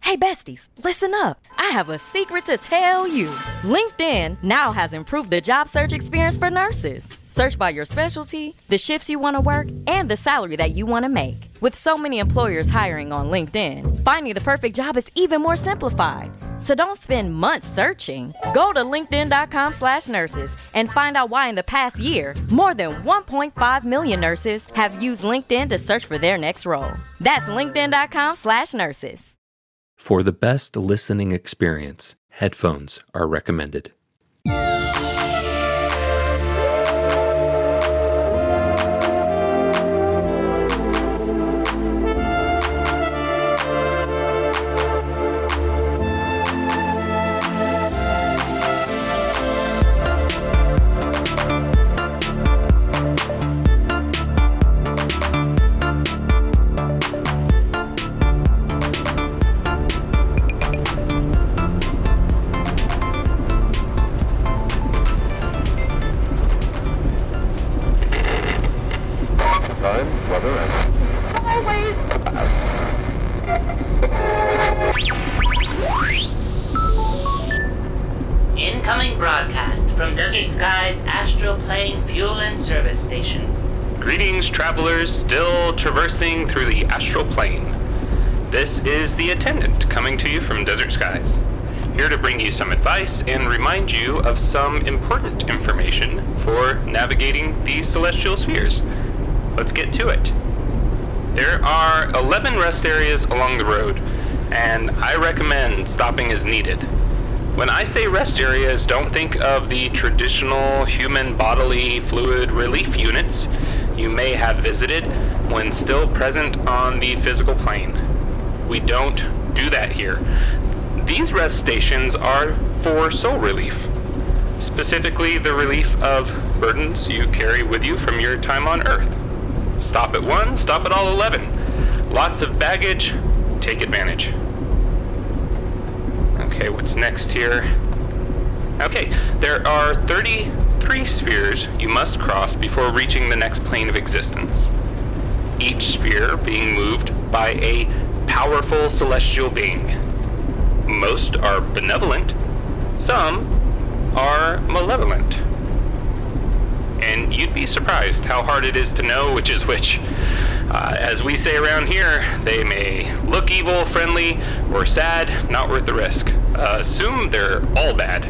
Hey besties, listen up. I have a secret to tell you. LinkedIn now has improved the job search experience for nurses. Search by your specialty, the shifts you want to work, and the salary that you want to make. With so many employers hiring on LinkedIn, finding the perfect job is even more simplified. So don't spend months searching. Go to linkedin.com/nurses and find out why in the past year, more than 1.5 million nurses have used LinkedIn to search for their next role. That's linkedin.com/nurses. For the best listening experience, headphones are recommended. Incoming broadcast from Desert Sky's Astral Plane Fuel and Service Station. Greetings, travelers still traversing through the astral plane. This is the attendant coming to you from Desert Skies, here to bring you some advice and remind you of some important information for navigating the celestial spheres. Let's get to it. There are 11 rest areas along the road, and I recommend stopping as needed. When I say rest areas, don't think of the traditional human bodily fluid relief units you may have visited when still present on the physical plane. We don't do that here. These rest stations are for soul relief, specifically the relief of burdens you carry with you from your time on Earth. Stop at one, stop at all 11. Lots of baggage, take advantage. Okay, what's next here? Okay, there are 33 spheres you must cross before reaching the next plane of existence. Each sphere being moved by a powerful celestial being. Most are benevolent, some are malevolent. And you'd be surprised how hard it is to know which is which. As we say around here, they may look evil, friendly, or sad, not worth the risk. Assume they're all bad.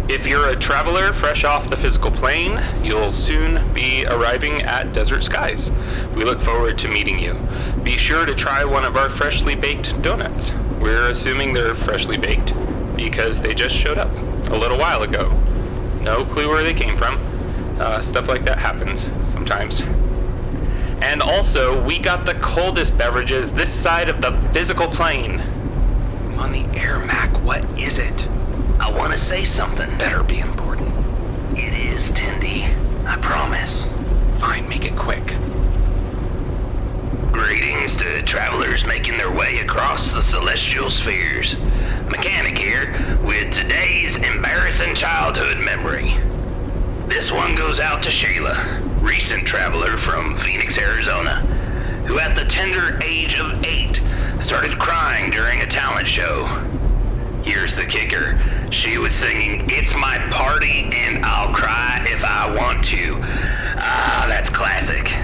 If you're a traveler fresh off the physical plane, you'll soon be arriving at Desert Skies. We look forward to meeting you. Be sure to try one of our freshly baked donuts. We're assuming they're freshly baked because they just showed up a little while ago. No clue where they came from. Stuff like that happens sometimes. And also, we got the coldest beverages this side of the physical plane. I'm on the air, Mac. What is it? I want to say something. Better be important. It is, Tindy. I promise. Fine, make it quick. Greetings to travelers making their way across the celestial spheres. Mechanic here with today's embarrassing childhood memory. This one goes out to Shayla, recent traveler from Phoenix, Arizona, who at the tender age of 8 started crying during a talent show. Here's the kicker. She was singing "It's My Party and I'll Cry If I Want to." Ah, that's classic.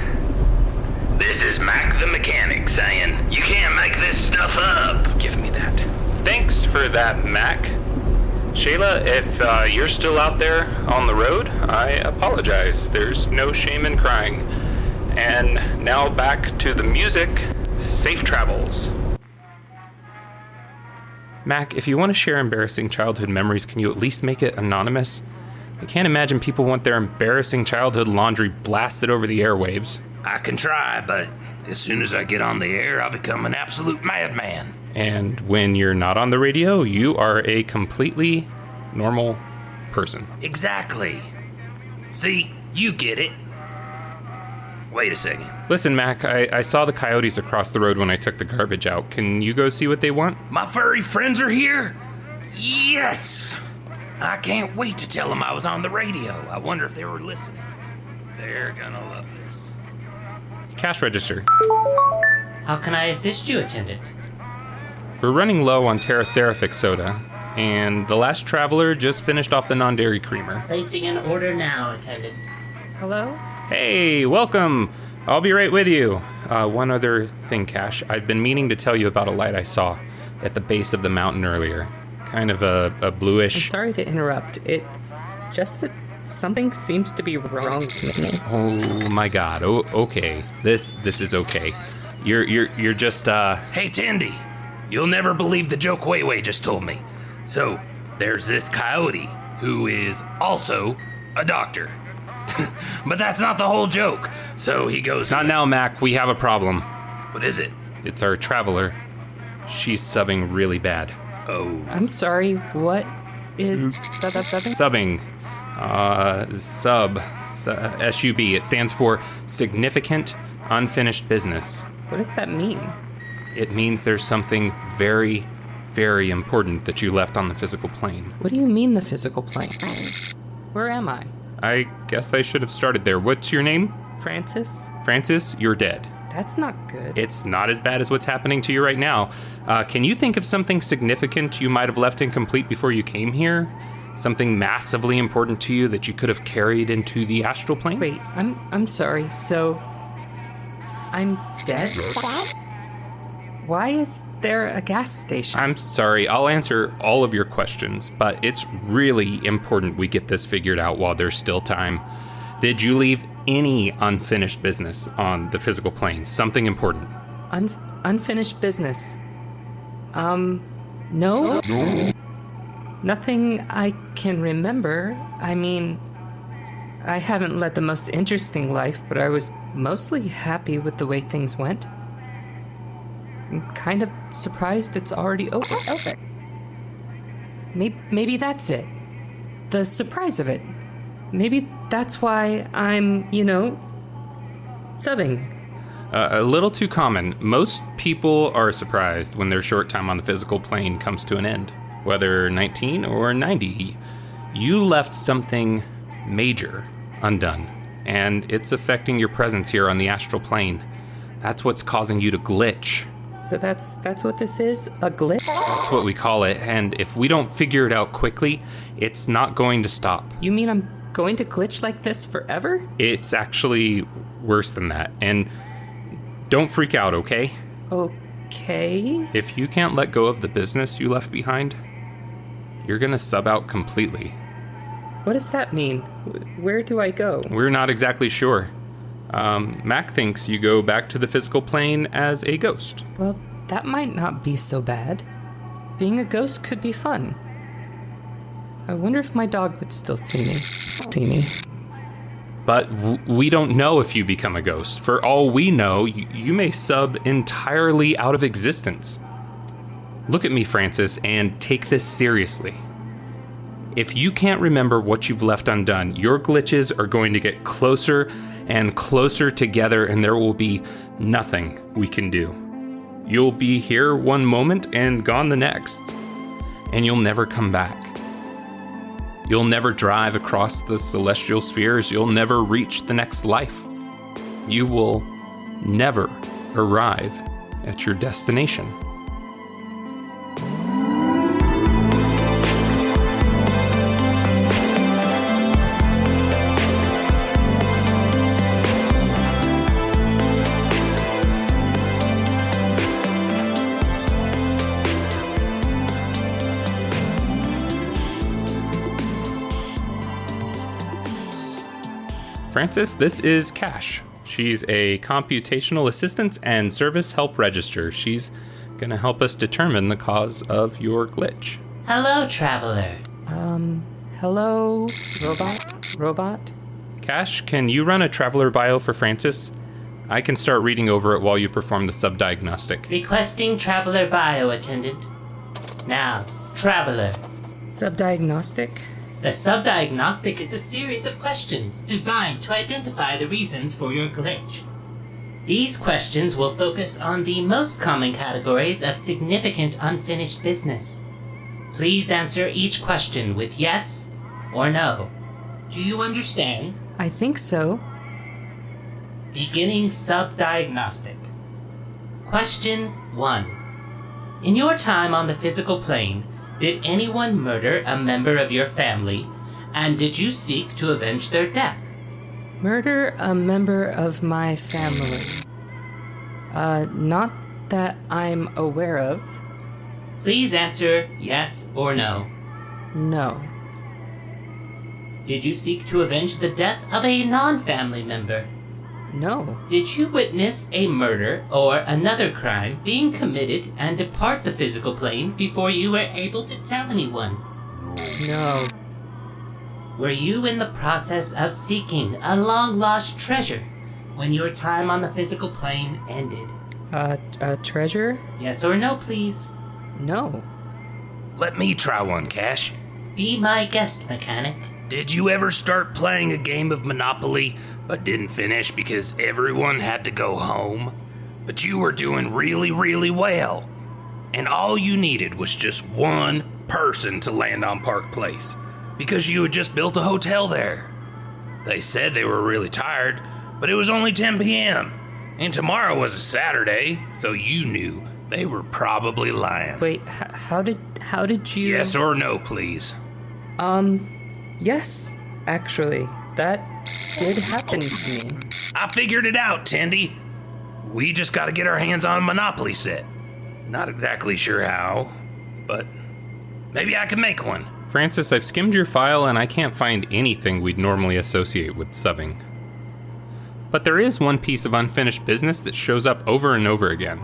This is Mac the Mechanic saying, "You can't make this stuff up." Give me that. Thanks for that, Mac. Shayla, if you're still out there on the road, I apologize. There's no shame in crying. And now back to the music. Safe travels. Mac, if you want to share embarrassing childhood memories, can you at least make it anonymous? I can't imagine people want their embarrassing childhood laundry blasted over the airwaves. I can try, but as soon as I get on the air, I'll become an absolute madman. And when you're not on the radio, you are a completely normal person. Exactly. See, you get it. Wait a second. Listen, Mac, I saw the coyotes across the road when I took the garbage out. Can you go see what they want? My furry friends are here? Yes! I can't wait to tell them I was on the radio. I wonder if they were listening. They're gonna love this. Cash register. How can I assist you, attendant? We're running low on Terracerific soda, and the last traveler just finished off the non-dairy creamer. Placing an order now, attendant. Hello? Hey, welcome! I'll be right with you. One other thing, Cash. I've been meaning to tell you about a light I saw at the base of the mountain earlier. Kind of a bluish... I'm sorry to interrupt. It's just that something seems to be wrong with me. Oh my god. Oh, okay. This is okay. You're just, Hey, Tandy, you'll never believe the joke Wei just told me. So, there's this coyote who is also a doctor. But that's not the whole joke. So he goes... Not now, Mac. We have a problem. What is it? It's our traveler. She's subbing really bad. Oh. I'm sorry, what is subbing? Subbing. SUB. It stands for Significant Unfinished Business. What does that mean? It means there's something very, very important that you left on the physical plane. What do you mean the physical plane? Where am I? I guess I should have started there. What's your name? Francis? Francis, you're dead. That's not good. It's not as bad as what's happening to you right now. Can you think of something significant you might have left incomplete before you came here? Something massively important to you that you could have carried into the astral plane? Wait, I'm sorry, so... I'm dead? Why is there a gas station? I'm sorry, I'll answer all of your questions, but it's really important we get this figured out while there's still time. Did you leave any unfinished business on the physical plane? Something important? Unfinished business. No? Nothing I can remember. I mean, I haven't led the most interesting life, but I was mostly happy with the way things went. I'm kind of surprised it's already over. Maybe that's it. The surprise of it. Maybe that's why I'm, subbing. A little too common. Most people are surprised when their short time on the physical plane comes to an end. Whether 19 or 90, you left something major undone, and it's affecting your presence here on the astral plane. That's what's causing you to glitch. So that's what this is? A glitch? That's what we call it, and if we don't figure it out quickly, it's not going to stop. You mean I'm going to glitch like this forever? It's actually worse than that, and don't freak out, okay? Okay. If you can't let go of the business you left behind, you're gonna sub out completely. What does that mean? Where do I go? We're not exactly sure. Mac thinks you go back to the physical plane as a ghost. Well, that might not be so bad. Being a ghost could be fun. I wonder if my dog would still see me. But we don't know if you become a ghost. For all we know, you may sub entirely out of existence. Look at me, Francis, and take this seriously. If you can't remember what you've left undone, your glitches are going to get closer and closer together, and there will be nothing we can do. You'll be here one moment and gone the next, and you'll never come back. You'll never drive across the celestial spheres. You'll never reach the next life. You will never arrive at your destination. Francis, this is Cash. She's a computational assistant and service help register. She's gonna help us determine the cause of your glitch. Hello, traveler. Hello, robot? Cash, can you run a traveler bio for Francis? I can start reading over it while you perform the sub-diagnostic. Requesting traveler bio, attendant. Now, traveler. Subdiagnostic? The subdiagnostic is a series of questions designed to identify the reasons for your glitch. These questions will focus on the most common categories of significant unfinished business. Please answer each question with yes or no. Do you understand? I think so. Beginning subdiagnostic. Question 1. In your time on the physical plane, did anyone murder a member of your family, and did you seek to avenge their death? Murder a member of my family. Not that I'm aware of. Please answer yes or no. No. Did you seek to avenge the death of a non-family member? No. Did you witness a murder or another crime being committed and depart the physical plane before you were able to tell anyone? No. Were you in the process of seeking a long-lost treasure when your time on the physical plane ended? A treasure? Yes or no, please? No. Let me try one, Cash. Be my guest, mechanic. Did you ever start playing a game of Monopoly but didn't finish because everyone had to go home? But you were doing really, really well. And all you needed was just one person to land on Park Place because you had just built a hotel there. They said they were really tired, but it was only 10 p.m. And tomorrow was a Saturday, so you knew they were probably lying. Wait, how did you... Yes or no, please? Yes, actually. That did happen to me. I figured it out, Tandy. We just gotta get our hands on a Monopoly set. Not exactly sure how, but maybe I can make one. Francis, I've skimmed your file and I can't find anything we'd normally associate with subbing. But there is one piece of unfinished business that shows up over and over again.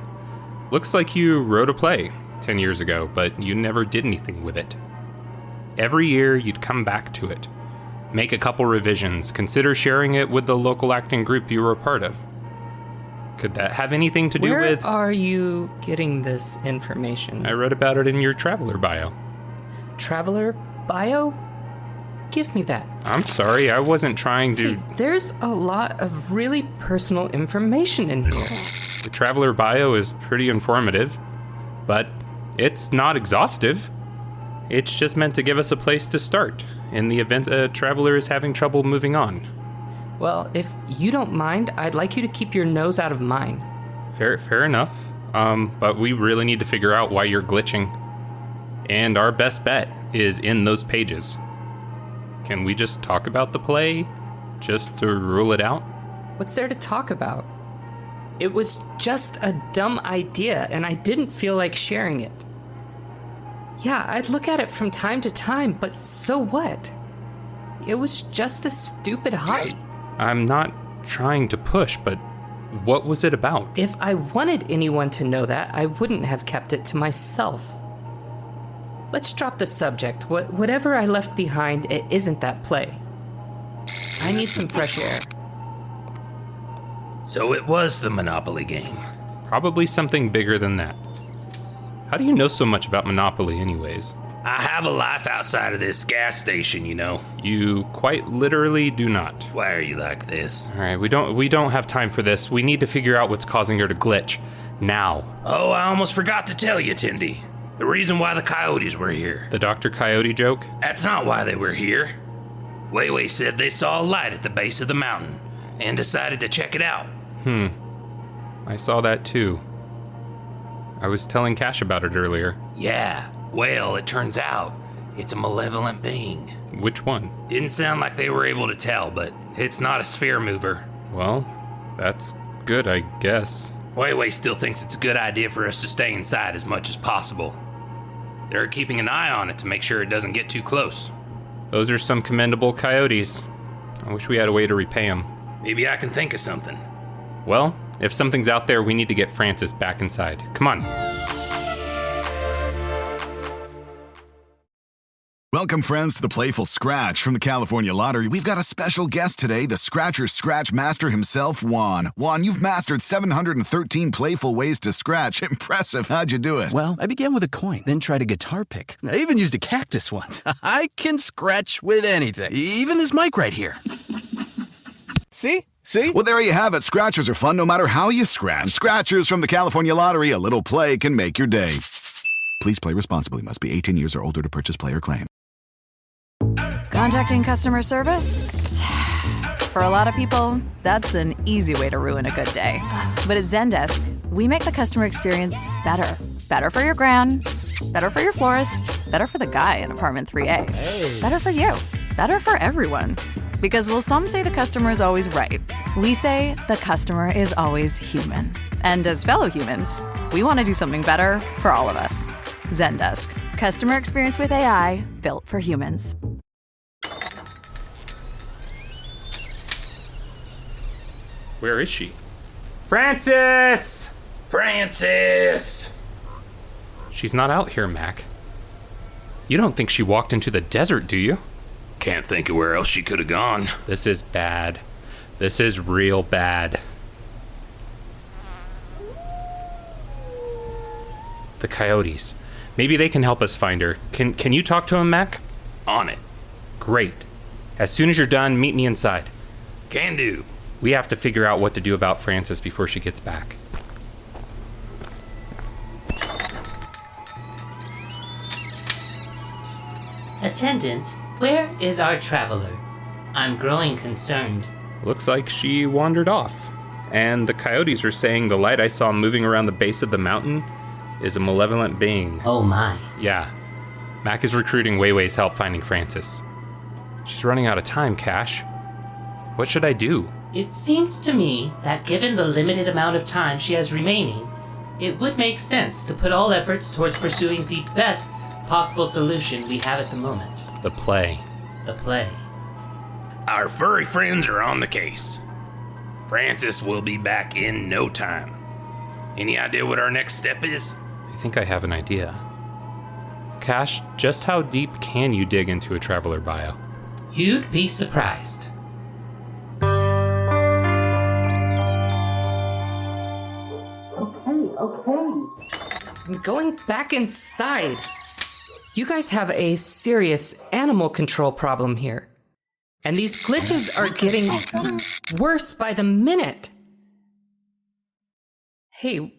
Looks like you wrote a play 10 years ago, but you never did anything with it. Every year, you'd come back to it, make a couple revisions, consider sharing it with the local acting group you were a part of. Could that have anything to do with... Where are you getting this information? I read about it in your Traveler bio. Traveler bio? Give me that. I'm sorry, I wasn't trying to... Hey, there's a lot of really personal information in here. The Traveler bio is pretty informative, but it's not exhaustive. It's just meant to give us a place to start in the event a traveler is having trouble moving on. Well, if you don't mind, I'd like you to keep your nose out of mine. Fair enough. But we really need to figure out why you're glitching. And our best bet is in those pages. Can we just talk about the play, just to rule it out? What's there to talk about? It was just a dumb idea, and I didn't feel like sharing it. Yeah, I'd look at it from time to time, but so what? It was just a stupid hobby. I'm not trying to push, but what was it about? If I wanted anyone to know that, I wouldn't have kept it to myself. Let's drop the subject. Whatever I left behind, it isn't that play. I need some fresh air. So it was the Monopoly game. Probably something bigger than that. How do you know so much about Monopoly anyways? I have a life outside of this gas station, you know. You quite literally do not. Why are you like this? All right, we don't have time for this. We need to figure out what's causing her to glitch. Now. Oh, I almost forgot to tell you, Tindy. The reason why the coyotes were here. The Dr. Coyote joke? That's not why they were here. Weiwei said they saw a light at the base of the mountain and decided to check it out. I saw that too. I was telling Cash about it earlier. Yeah, well, it turns out it's a malevolent being. Which one? Didn't sound like they were able to tell, but it's not a sphere mover. Well, that's good, I guess. Weiwei still thinks it's a good idea for us to stay inside as much as possible. They're keeping an eye on it to make sure it doesn't get too close. Those are some commendable coyotes. I wish we had a way to repay them. Maybe I can think of something. Well, if something's out there, we need to get Francis back inside. Come on. Welcome, friends, to the Playful Scratch from the California Lottery. We've got a special guest today, the Scratcher's Scratch Master himself, Juan. Juan, you've mastered 713 playful ways to scratch. Impressive. How'd you do it? Well, I began with a coin, then tried a guitar pick. I even used a cactus once. I can scratch with anything, even this mic right here. See? Well, there you have it. Scratchers are fun no matter how you scratch. Scratchers from the California Lottery. A little play can make your day. Please play responsibly. Must be 18 years or older to purchase player claim. Contacting customer service? For a lot of people, that's an easy way to ruin a good day. But at Zendesk, we make the customer experience better. Better for your gran, better for your florist, better for the guy in apartment 3A. Better for you, better for everyone. Because while some say the customer is always right, we say the customer is always human. And as fellow humans, we want to do something better for all of us. Zendesk. Customer experience with AI built for humans. Where is she? Francis! Francis! She's not out here, Mac. You don't think she walked into the desert, do you? Can't think of where else she could have gone. This is bad. This is real bad. The coyotes. Maybe they can help us find her. Can you talk to them, Mac? On it. Great. As soon as you're done, meet me inside. Can do. We have to figure out what to do about Francis before she gets back. Attendant, where is our traveler? I'm growing concerned. Looks like she wandered off. And the coyotes are saying the light I saw moving around the base of the mountain is a malevolent being. Oh my. Yeah. Mac is recruiting Weiwei's help finding Francis. She's running out of time, Cash. What should I do? It seems to me that given the limited amount of time she has remaining, it would make sense to put all efforts towards pursuing the best possible solution we have at the moment. The play. The play. Our furry friends are on the case. Francis will be back in no time. Any idea what our next step is? I think I have an idea. Cash, just how deep can you dig into a traveler bio? You'd be surprised. I'm going back inside. You guys have a serious animal control problem here. And these glitches are getting worse by the minute. Hey,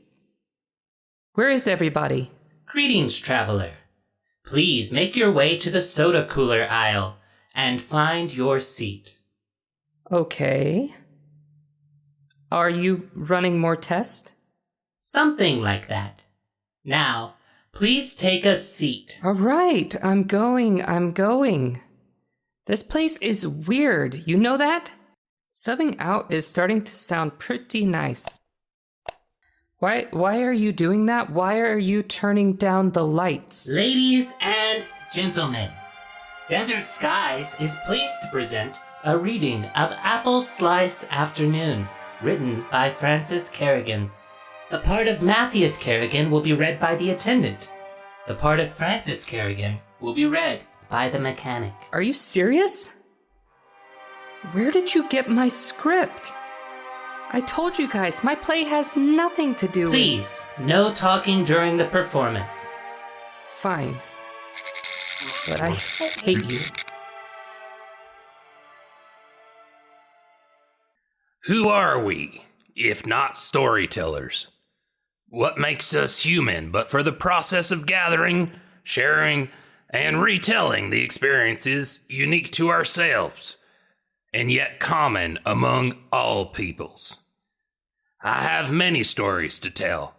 where is everybody? Greetings, traveler. Please make your way to the soda cooler aisle and find your seat. Okay. Are you running more tests? Something like that. Now, please take a seat. All right, I'm going. This place is weird, you know that? Subbing out is starting to sound pretty nice. Why are you doing that? Why are you turning down the lights? Ladies and gentlemen, Desert Skies is pleased to present a reading of Apple Slice Afternoon, written by Francis Carrigan. The part of Matthias Carrigan will be read by the attendant. The part of Francis Carrigan will be read by the mechanic. Are you serious? Where did you get my script? I told you guys, my play has nothing to do with... Please, no talking during the performance. Fine. But I hate you. Who are we, if not storytellers? What makes us human but for the process of gathering, sharing, and retelling the experiences unique to ourselves, and yet common among all peoples? I have many stories to tell,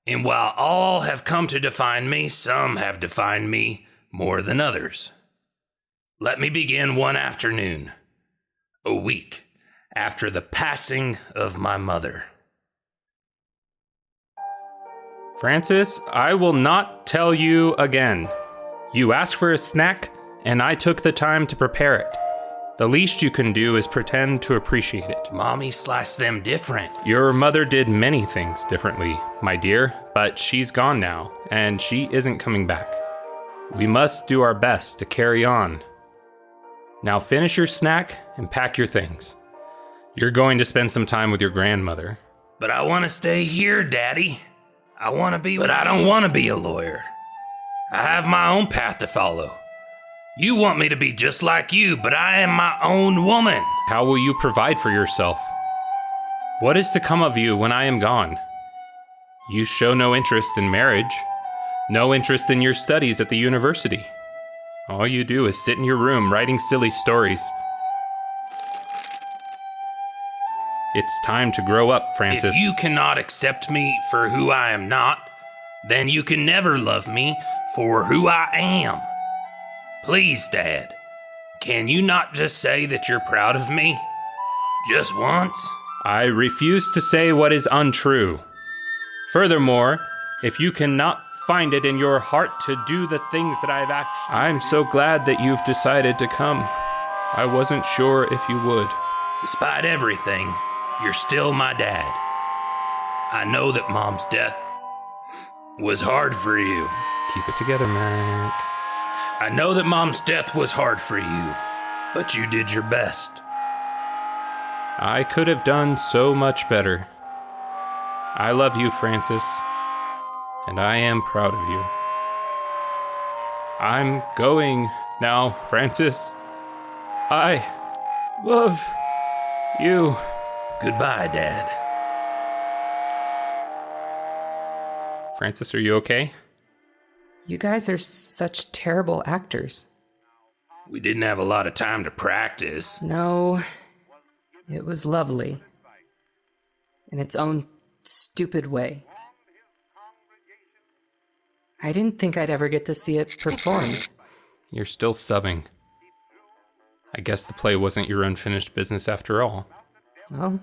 and while all have come to define me, some have defined me more than others. Let me begin one afternoon, a week after the passing of my mother. Francis, I will not tell you again. You asked for a snack, and I took the time to prepare it. The least you can do is pretend to appreciate it. Mommy sliced them different. Your mother did many things differently, my dear, but she's gone now, and she isn't coming back. We must do our best to carry on. Now finish your snack and pack your things. You're going to spend some time with your grandmother. But I want to stay here, Daddy. But I don't want to be a lawyer. I have my own path to follow. You want me to be just like you, but I am my own woman. How will you provide for yourself? What is to come of you when I am gone? You show no interest in marriage, no interest in your studies at the university. All you do is sit in your room writing silly stories. It's time to grow up, Francis. If you cannot accept me for who I am not, then you can never love me for who I am. Please, Dad, can you not just say that you're proud of me? Just once? I refuse to say what is untrue. Furthermore, if you cannot find it in your heart to do the things that I've actually... I'm so glad that you've decided to come. I wasn't sure if you would. Despite everything, you're still my dad. I know that Mom's death was hard for you. Keep it together, Mac. I know that Mom's death was hard for you, but you did your best. I could have done so much better. I love you, Francis, and I am proud of you. I'm going now, Francis. I love you. Goodbye, Dad. Francis, are you okay? You guys are such terrible actors. We didn't have a lot of time to practice. No, it was lovely. In its own stupid way. I didn't think I'd ever get to see it performed. You're still subbing. I guess the play wasn't your unfinished business after all. Well,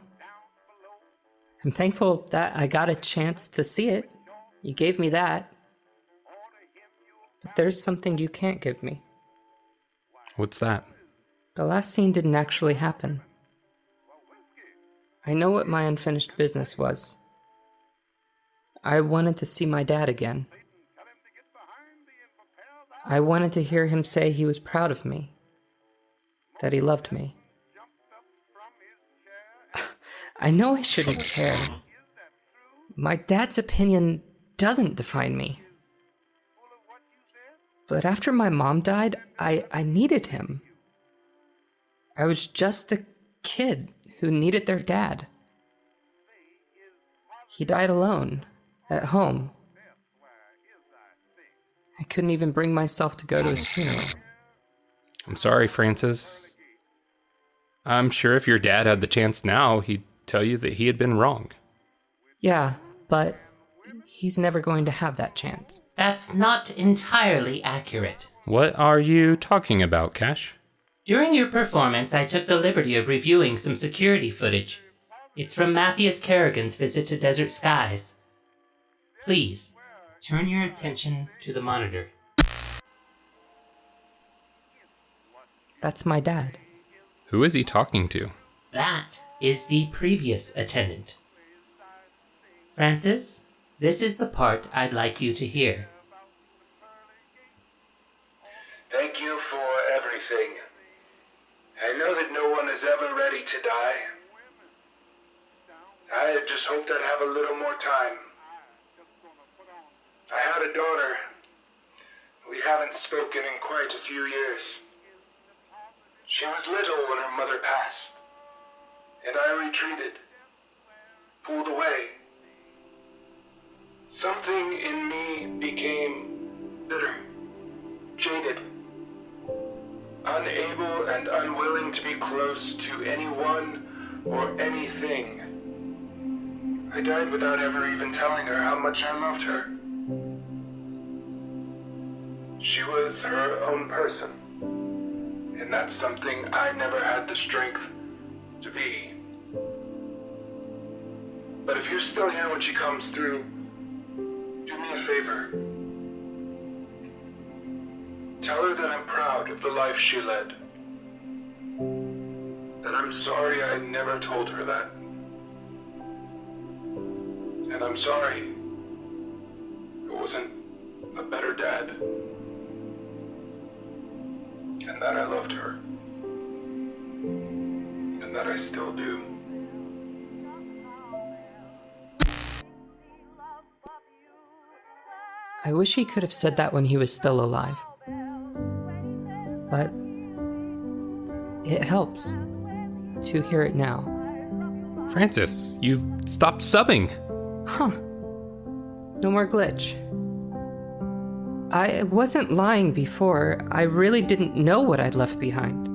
I'm thankful that I got a chance to see it. You gave me that. But there's something you can't give me. What's that? The last scene didn't actually happen. I know what my unfinished business was. I wanted to see my dad again. I wanted to hear him say he was proud of me. That he loved me. I know I shouldn't care. My dad's opinion doesn't define me. But after my mom died, I needed him. I was just a kid who needed their dad. He died alone, at home. I couldn't even bring myself to go to his funeral. I'm sorry, Francis. I'm sure if your dad had the chance now, he'd tell you that he had been wrong. Yeah, but he's never going to have that chance. That's not entirely accurate. What are you talking about, Cash? During your performance, I took the liberty of reviewing some security footage. It's from Matthias Carrigan's visit to Desert Skies. Please, turn your attention to the monitor. That's my dad. Who is he talking to? That is the previous attendant. Francis, this is the part I'd like you to hear. Thank you for everything. I know that no one is ever ready to die. I had just hoped I'd have a little more time. I had a daughter. We haven't spoken in quite a few years. She was little when her mother passed, and I retreated, pulled away. Something in me became bitter, jaded, unable and unwilling to be close to anyone or anything. I died without ever even telling her how much I loved her. She was her own person, and that's something I never had the strength to be. But if you're still here when she comes through, do me a favor. Tell her that I'm proud of the life she led. That I'm sorry I never told her that. And I'm sorry I wasn't a better dad. And that I loved her. And that I still do. I wish he could have said that when he was still alive. But it helps to hear it now. Francis, you've stopped subbing. Huh. No more glitch. I wasn't lying before. I really didn't know what I'd left behind.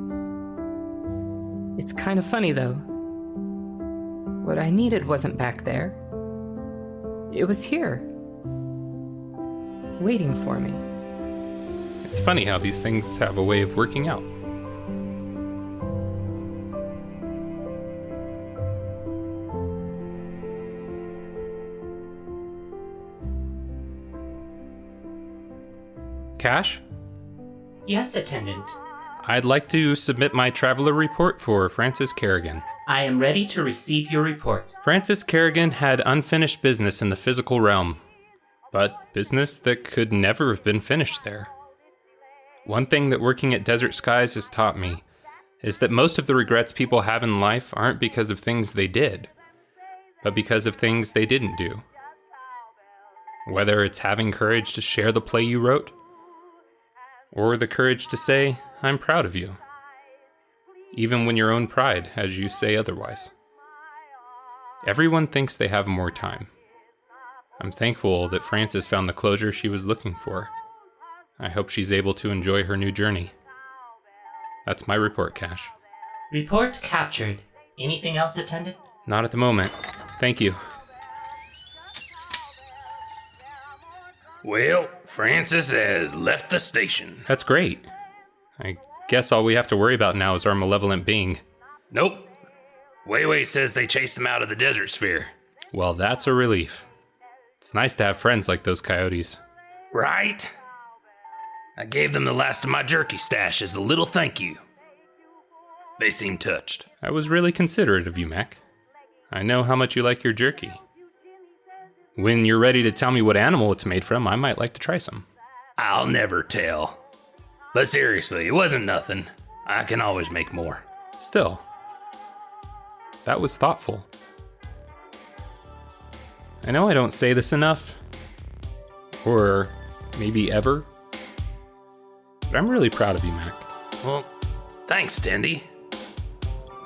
It's kind of funny, though. What I needed wasn't back there. It was here, waiting for me. It's funny how these things have a way of working out. Cash? Yes, attendant. I'd like to submit my traveler report for Francis Carrigan. I am ready to receive your report. Francis Carrigan had unfinished business in the physical realm, but business that could never have been finished there. One thing that working at Desert Skies has taught me is that most of the regrets people have in life aren't because of things they did, but because of things they didn't do. Whether it's having courage to share the play you wrote, or the courage to say, I'm proud of you, even when your own pride has you say otherwise. Everyone thinks they have more time. I'm thankful that Frances found the closure she was looking for. I hope she's able to enjoy her new journey. That's my report, Cash. Report captured. Anything else, attendant? Not at the moment. Thank you. Well, Francis has left the station. That's great. I guess all we have to worry about now is our malevolent being. Nope. Wei says they chased him out of the desert sphere. Well, that's a relief. It's nice to have friends like those coyotes. Right? I gave them the last of my jerky stash as a little thank you. They seem touched. That was really considerate of you, Mac. I know how much you like your jerky. When you're ready to tell me what animal it's made from, I might like to try some. I'll never tell. But seriously, it wasn't nothing. I can always make more. Still, that was thoughtful. I know I don't say this enough, or maybe ever, but I'm really proud of you, Mac. Well, thanks, Tendy.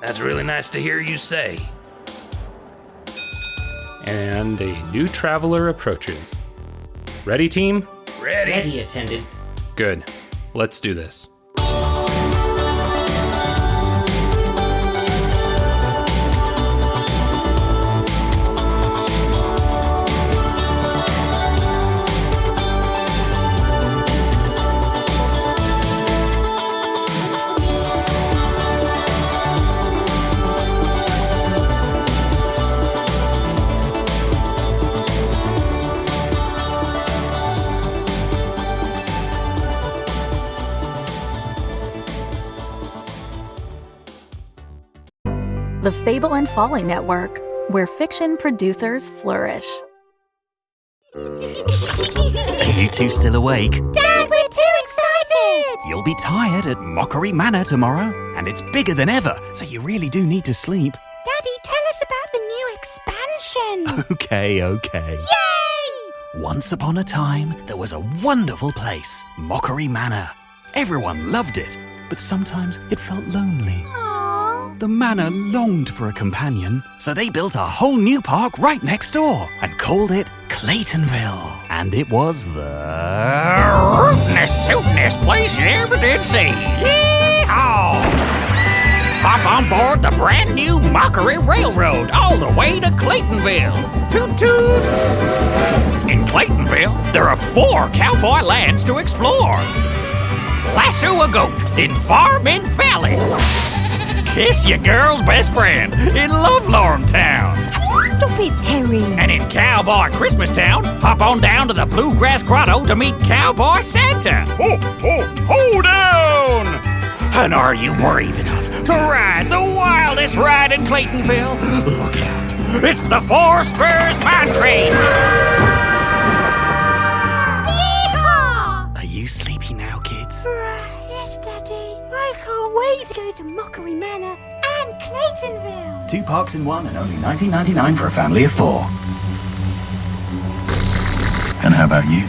That's really nice to hear you say. And a new traveler approaches. Ready, team? Ready. Ready, attendant. Good. Let's do this. The Fable and Folly Network, where fiction producers flourish. Are you two still awake? Dad, we're too excited! You'll be tired at Mockery Manor tomorrow, and it's bigger than ever, so you really do need to sleep. Daddy, tell us about the new expansion! Okay. Yay! Once upon a time, there was a wonderful place, Mockery Manor. Everyone loved it, but sometimes it felt lonely. The manor longed for a companion, so they built a whole new park right next door and called it Claytonville. And it was the rootinest, tootinest place you ever did see. Yee-haw! Hop on board the brand new Mockery Railroad all the way to Claytonville. Toot toot! In Claytonville, there are 4 cowboy lands to explore. Lasso a goat in Farmin Valley. Kiss your girl's best friend in Lovelorn Town. Stop it, Terry. And in Cowboy Christmas Town, hop on down to the Bluegrass Grotto to meet Cowboy Santa. Ho down! And are you brave enough to ride the wildest ride in Claytonville? Look out, it's the 4 Spurs Mine Train. Yeehaw! Are you sleepy now, kids? Yes, Daddy. I can't wait to go to Mockery Manor and Claytonville. 2 parks in one and only $19.99 for a family of 4. And how about you?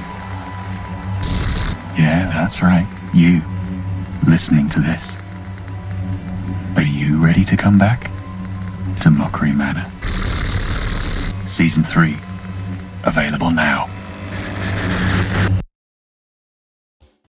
Yeah, that's right. You, listening to this. Are you ready to come back to Mockery Manor? Season 3, available now.